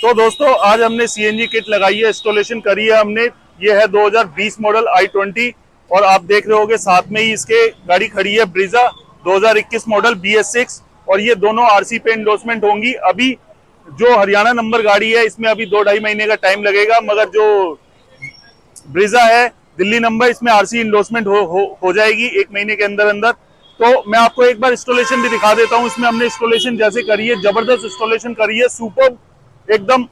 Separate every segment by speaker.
Speaker 1: तो दोस्तों आज हमने सीएनजी किट लगाई है, इंस्टॉलेशन करी है हमने। ये है 2020 मॉडल i20 और आप देख रहे होगे साथ में ही इसके गाड़ी खड़ी है ब्रीजा 2021 मॉडल BS6 और ये दोनों आरसी पे इंडोर्समेंट होंगी। अभी जो हरियाणा नंबर गाड़ी है इसमें अभी 2-2.5 महीने का टाइम लगेगा, मगर जो ब्रीजा है दिल्ली नंबर, इसमें आरसी इंडोर्समेंट हो जाएगी 1 महीने के अंदर अंदर। तो मैं आपको एक बार इंस्टॉलेशन भी दिखा देता हूँ। इसमें हमने इंस्टॉलेशन जैसे करी है, जबरदस्त इंस्टॉलेशन करी है, सुपर एकदम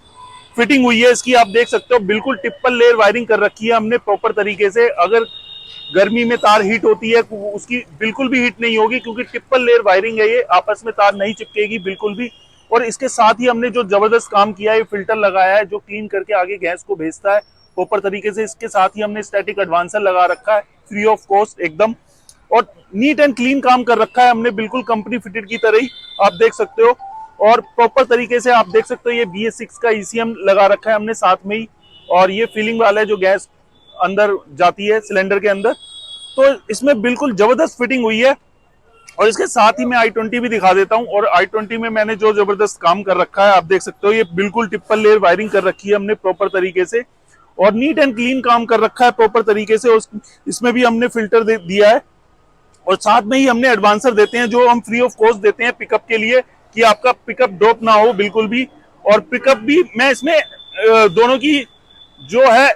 Speaker 1: फिटिंग हुई है इसकी। आप देख सकते हो बिल्कुल ट्रिपल लेयर वायरिंग कर रखी है हमने प्रॉपर तरीके से। अगर गर्मी में तार हीट होती है उसकी बिल्कुल भी हीट नहीं होगी, क्योंकि ट्रिपल लेयर वायरिंग है, ये आपस में तार नहीं चिपकेगी बिल्कुल भी। और इसके साथ ही हमने जो जबरदस्त काम किया है, फिल्टर लगाया है जो क्लीन करके आगे गैस को भेजता है प्रॉपर तरीके से। इसके साथ ही हमने स्टैटिक एडवांसर लगा रखा है फ्री ऑफ कॉस्ट एकदम, और नीट एंड क्लीन काम कर रखा है हमने, बिल्कुल कंपनी फिटेड की तरह ही आप देख सकते हो। और प्रॉपर तरीके से आप देख सकते हो ये BS6 का ECM लगा रखा है हमने साथ में ही, और ये फीलिंग वाला है जो गैस अंदर जाती है सिलेंडर के अंदर। तो इसमें बिल्कुल जबरदस्त फिटिंग हुई है। और इसके साथ ही मैं i20 भी दिखा देता हूं। और i20 में मैंने जो जबरदस्त काम कर रखा है आप देख सकते हो, ये बिल्कुल ट्रिपल लेयर वायरिंग कर रखी है हमने प्रॉपर तरीके से, और नीट एंड क्लीन काम कर रखा है प्रॉपर तरीके से। इसमें भी हमने फिल्टर दिया है, और साथ में ही हमने एडवांसर देते हैं जो हम फ्री ऑफ कॉस्ट देते हैं पिकअप के लिए, कि आपका पिकअप ड्रॉप ना हो बिल्कुल भी। और पिकअप भी मैं इसमें दोनों की जो है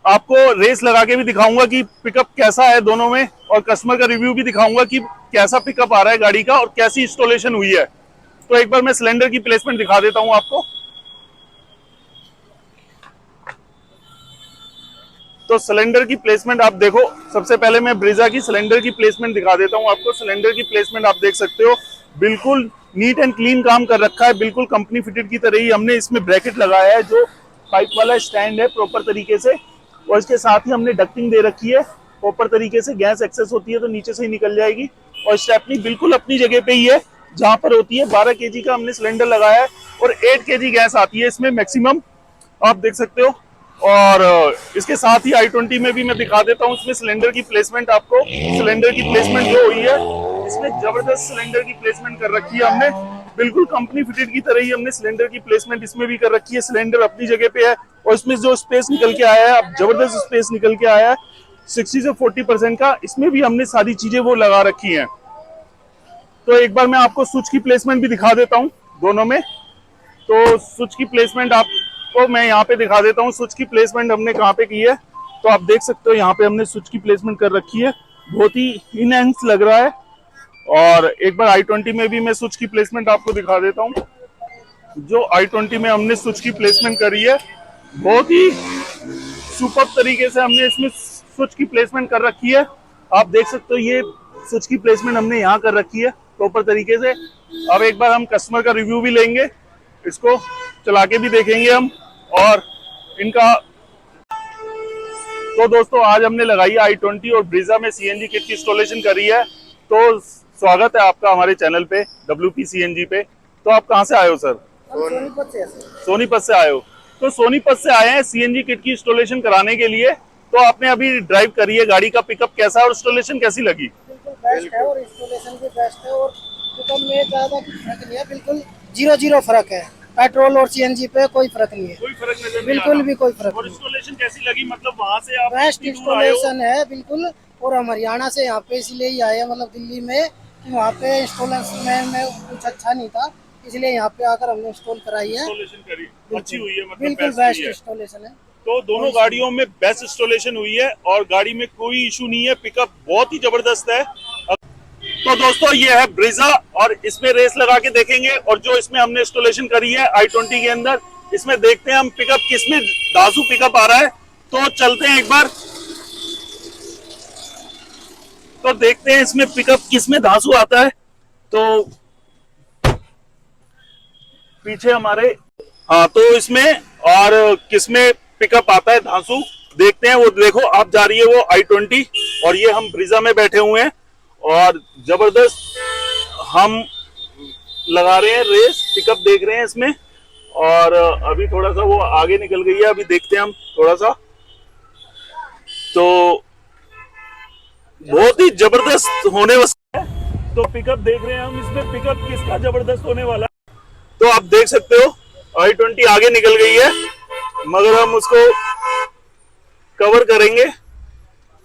Speaker 1: आपको रेस लगा के भी दिखाऊंगा कि पिकअप कैसा है दोनों में, और कस्टमर का रिव्यू भी दिखाऊंगा कि कैसा पिकअप आ रहा है गाड़ी का और कैसी इंस्टॉलेशन हुई है। तो एक बार मैं सिलेंडर की प्लेसमेंट दिखा देता हूं आपको। तो सिलेंडर की प्लेसमेंट आप देखो, सबसे पहले मैं ब्रीजा की सिलेंडर की प्लेसमेंट दिखा देता हूं आपको। सिलेंडर की प्लेसमेंट आप देख सकते हो, बिल्कुल नीट एंड क्लीन काम कर रखा है, बिल्कुल कंपनी फिटेड की तरह ही। हमने इसमें ब्रैकेट लगाया है जो पाइप वाला स्टैंड है प्रॉपर तरीके से, और इसके साथ ही हमने डक्टिंग दे रखी है प्रॉपर तरीके से। गैस एक्सेस होती है तो नीचे से ही निकल जाएगी, और स्टेपनी बिल्कुल अपनी जगह पे ही है जहां पर होती है। 12 kg का हमने सिलेंडर लगाया है, और 8 kg गैस आती है इसमें मैक्सिमम, आप देख सकते हो। और इसके साथ ही i20 में भी मैं दिखा देता हूँ इसमें सिलेंडर की प्लेसमेंट आपको। सिलेंडर की प्लेसमेंट जो हुई है इसमें जबरदस्त सिलेंडर की प्लेसमेंट कर रखी है हमने, बिल्कुल कंपनी फिटेड की तरह ही हमने सिलेंडर की प्लेसमेंट इसमें भी कर रखी है। सिलेंडर अपनी जगह पे है, और इसमें जो स्पेस निकल के आया है, अब जबरदस्त स्पेस निकल के आया है 60 से 40% का, इसमें भी हमने सारी चीजें वो लगा रखी हैं। तो एक बार मैं आपको स्विच की प्लेसमेंट भी दिखा देता हूँ दोनों में। तो स्विच की प्लेसमेंट आपको मैं यहाँ पे दिखा देता हूँ। स्विच की प्लेसमेंट हमने कहाँ पे की है, तो आप देख सकते हो यहाँ पे हमने स्विच की प्लेसमेंट कर रखी है, बहुत ही इनहेंस लग रहा है। और एक बार i20 में भी मैं स्विच की प्लेसमेंट आपको दिखा देता हूँ। जो i20 में हमने स्विच की प्लेसमेंट करी है, बहुत ही सुपर तरीके से हमने इसमें स्विच की प्लेसमेंट कर रखी है। आप देख सकते हो ये स्विच की प्लेसमेंट हमने यहाँ कर रखी है प्रॉपर तरीके से। अब एक बार हम कस्टमर का रिव्यू भी लेंगे, इसको चला के भी देखेंगे हम, और इनका। तो दोस्तों आज हमने लगाई है i20 और ब्रीजा में CNG किट की इंस्टॉलेशन करी है। तो स्वागत है आपका हमारे चैनल पे WP CNG पे। तो आप कहाँ से आए हो सर?
Speaker 2: सोनीपत से।
Speaker 1: सोनीपत से आए हो। तो सोनीपत से आए हैं CNG किट की इंस्टॉलेशन कराने के लिए। तो आपने अभी ड्राइव करी है, गाड़ी का पिकअप कैसा है और इंस्टॉलेशन कैसी लगी?
Speaker 2: बिल्कुल बेस्ट है, और इंस्टॉलेशन भी बेस्ट है, और पिकअप में ज्यादा फर्क नहीं है, बिल्कुल 0-0 फर्क है। पेट्रोल और CNG पे कोई फर्क नहीं है,
Speaker 1: कोई फर्क नजर नहीं आ
Speaker 2: बिल्कुल
Speaker 1: रहा।
Speaker 2: भी कोई फर्क
Speaker 1: और
Speaker 2: नहीं।
Speaker 1: इंस्टॉलेशन कैसी लगी, मतलब वहां से आप
Speaker 2: बेस्ट
Speaker 1: इतनी दूर आए हो?
Speaker 2: इंस्टॉलेशन है बिल्कुल। और हम हरियाणा से यहाँ पे इसलिए ही आए हैं, मतलब दिल्ली में, कि वहाँ पे इंस्टॉलेशन में कुछ अच्छा नहीं था, इसलिए यहाँ पे आकर हमने इंस्टॉल कराई है।
Speaker 1: इंस्टॉलेशन करी, अच्छी हुई है, मतलब
Speaker 2: बिल्कुल
Speaker 1: बेस्ट हुई
Speaker 2: बेस्ट
Speaker 1: है।
Speaker 2: इंस्टॉलेशन है।
Speaker 1: तो दोनों गाड़ियों में बेस्ट इंस्टॉलेशन हुई है, और गाड़ी में कोई इशू नहीं है, पिकअप बहुत ही जबरदस्त है। तो दोस्तों ये है ब्रीजा, और इसमें रेस लगा के देखेंगे। और जो इसमें हमने इंस्टॉलेशन करी है i20 के अंदर, इसमें देखते हैं हम पिकअप किसमें दासू पिकअप आ रहा है। तो चलते हैं एक बार, तो देखते हैं इसमें पिकअप किसमें धांसू आता है। तो पीछे हमारे, हाँ, तो इसमें और किसमें पिकअप आता है धांसू, देखते हैं। वो देखो आप जा रही है वो i20, और ये हम ब्रीजा में बैठे हुए हैं, और जबरदस्त हम लगा रहे हैं रेस, पिकअप देख रहे हैं इसमें। और अभी थोड़ा सा वो आगे निकल गई है, अभी देखते हैं हम थोड़ा सा। तो बहुत ही जबरदस्त होने वाला है। तो पिकअप देख रहे हैं हम, इसमें पिकअप किसका जबरदस्त होने वाला है। तो आप देख सकते हो i20 आगे निकल गई है, मगर हम उसको कवर करेंगे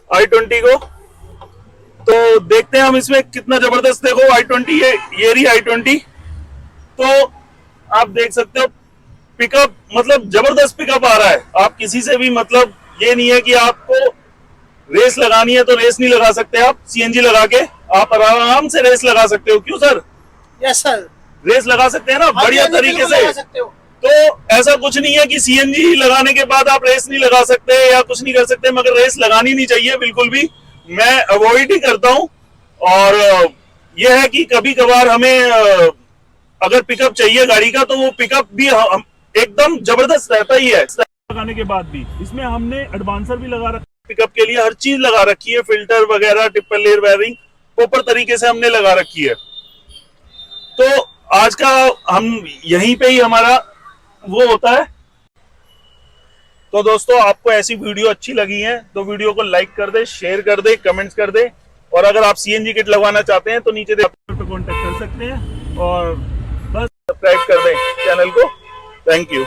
Speaker 1: i20 को। तो देखते हैं हम इसमें कितना जबरदस्त, देखो i20, ये रही i20। तो आप देख सकते हो पिकअप, मतलब जबरदस्त पिकअप आ रहा है। आप किसी से भी, मतलब ये नहीं है कि आपको रेस लगानी है तो रेस नहीं लगा सकते, आप सीएनजी लगा के आप आराम से रेस लगा सकते हो। क्यों सर?
Speaker 2: यस सर,
Speaker 1: रेस लगा सकते हैं ना बढ़िया तरीके से।
Speaker 2: सकते हो।
Speaker 1: तो ऐसा कुछ नहीं है कि सीएनजी लगाने के बाद आप रेस नहीं लगा सकते या कुछ नहीं कर सकते, मगर रेस लगानी नहीं चाहिए बिल्कुल भी, मैं अवॉइड ही करता हूं। और यह है कि कभी कभार हमें अगर पिकअप चाहिए गाड़ी का, तो वो पिकअप भी एकदम जबरदस्त रहता ही है। लगाने के बाद भी इसमें हमने एडवांसर भी लगा रखा, पिकअप के लिए हर चीज लगा रखी है, फिल्टर वगैरह, ट्रिपल लेयर वायरिंग प्रॉपर तरीके से हमने लगा रखी है। तो आज का हम यहीं पे ही हमारा वो होता है। तो दोस्तों, आपको ऐसी वीडियो अच्छी लगी है तो वीडियो को लाइक कर दे, शेयर कर दे, कमेंट्स कर दे। और अगर आप सीएनजी किट लगवाना चाहते हैं तो नीचे पे कांटेक्ट कर सकते हैं, और बस सब्सक्राइब कर दें चैनल को। Thank you.